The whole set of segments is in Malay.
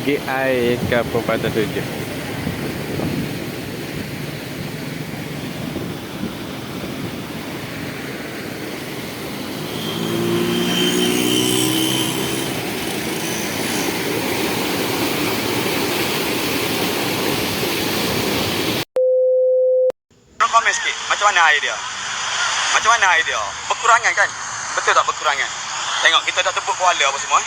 pergi air Kabupaten Tujuh. Komen sikit, macam mana air dia? Macam mana air dia? Berkurangan kan? Betul tak berkurangan? Tengok, kita dah tebuk kuala apa semua.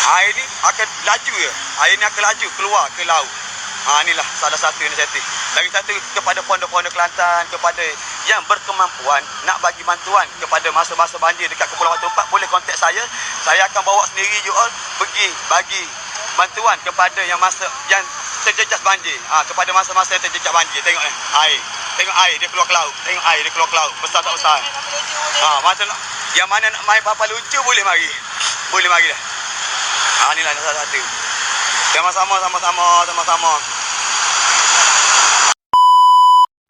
Air ni akan laju je. Air ni akan laju keluar ke laut. Inilah salah satu inisiatif. Lagi satu kepada pondok-pondok Kelantan, kepada yang berkemampuan nak bagi bantuan kepada masa-masa banjir dekat Kepulauan Batu Empat, boleh kontak saya. Saya akan bawa sendiri you all pergi bagi bantuan kepada yang terjejas banjir. Kepada masa-masa yang terjejas banjir. Tengok ni, air. Tengok air dia keluar ke laut. Tengok air dia keluar ke laut. Besar tak besar. Macam yang mana nak main apa lucu boleh mari. Boleh mari dah. Inilah salah satu. Sama-sama.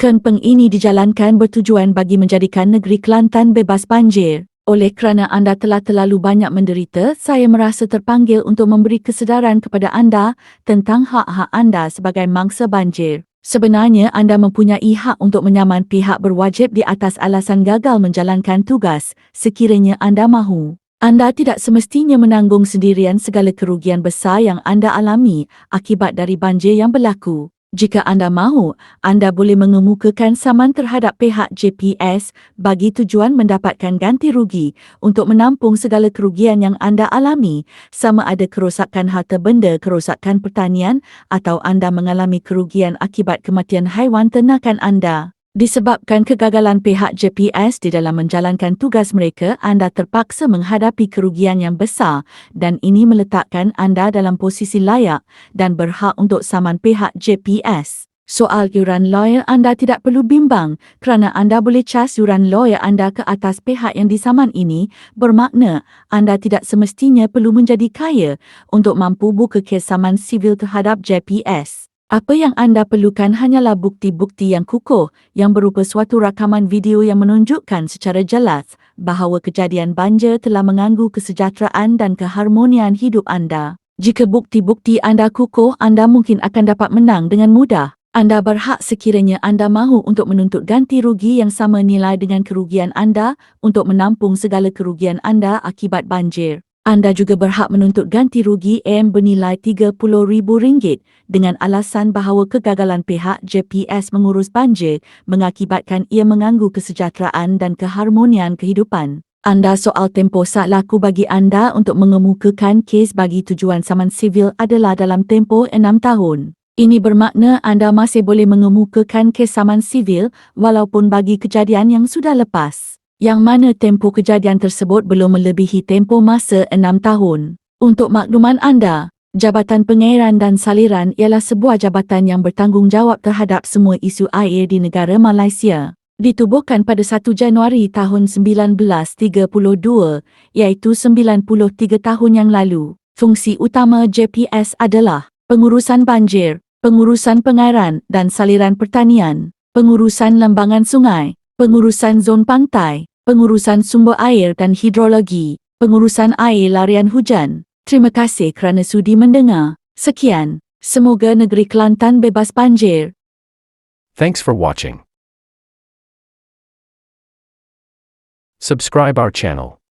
Kempeng ini dijalankan bertujuan bagi menjadikan negeri Kelantan bebas banjir. Oleh kerana anda telah terlalu banyak menderita, saya merasa terpanggil untuk memberi kesedaran kepada anda tentang hak-hak anda sebagai mangsa banjir. Sebenarnya anda mempunyai hak untuk menyaman pihak berwajib di atas alasan gagal menjalankan tugas, sekiranya anda mahu. Anda tidak semestinya menanggung sendirian segala kerugian besar yang anda alami akibat dari banjir yang berlaku. Jika anda mahu, anda boleh mengemukakan saman terhadap pihak JPS bagi tujuan mendapatkan ganti rugi untuk menampung segala kerugian yang anda alami, sama ada kerosakan harta benda, kerosakan pertanian atau anda mengalami kerugian akibat kematian haiwan ternakan anda. Disebabkan kegagalan pihak JPS di dalam menjalankan tugas mereka, anda terpaksa menghadapi kerugian yang besar dan ini meletakkan anda dalam posisi layak dan berhak untuk saman pihak JPS. Soal yuran lawyer, anda tidak perlu bimbang kerana anda boleh cas yuran lawyer anda ke atas pihak yang disaman ini, bermakna anda tidak semestinya perlu menjadi kaya untuk mampu buka kes saman sivil terhadap JPS. Apa yang anda perlukan hanyalah bukti-bukti yang kukuh yang berupa suatu rakaman video yang menunjukkan secara jelas bahawa kejadian banjir telah mengganggu kesejahteraan dan keharmonian hidup anda. Jika bukti-bukti anda kukuh, anda mungkin akan dapat menang dengan mudah. Anda berhak sekiranya anda mahu untuk menuntut ganti rugi yang sama nilai dengan kerugian anda untuk menampung segala kerugian anda akibat banjir. Anda juga berhak menuntut ganti rugi bernilai RM30,000 dengan alasan bahawa kegagalan pihak JPS mengurus banjir mengakibatkan ia mengganggu kesejahteraan dan keharmonian kehidupan anda. Soal tempoh saat laku bagi anda untuk mengemukakan kes bagi tujuan saman sivil adalah dalam tempoh 6 tahun. Ini bermakna anda masih boleh mengemukakan kes saman sivil walaupun bagi kejadian yang sudah lepas, yang mana tempoh kejadian tersebut belum melebihi tempoh masa 6 tahun. Untuk makluman anda, Jabatan Pengairan dan Saliran ialah sebuah jabatan yang bertanggungjawab terhadap semua isu air di negara Malaysia. Ditubuhkan pada 1 Januari tahun 1932, iaitu 93 tahun yang lalu. Fungsi utama JPS adalah pengurusan banjir, pengurusan pengairan dan saliran pertanian, pengurusan lembangan sungai, pengurusan zon pantai, pengurusan sumber air dan hidrologi, pengurusan air larian hujan. Terima kasih kerana sudi mendengar. Sekian. Semoga negeri Kelantan bebas banjir. Thanks for watching. Subscribe our channel.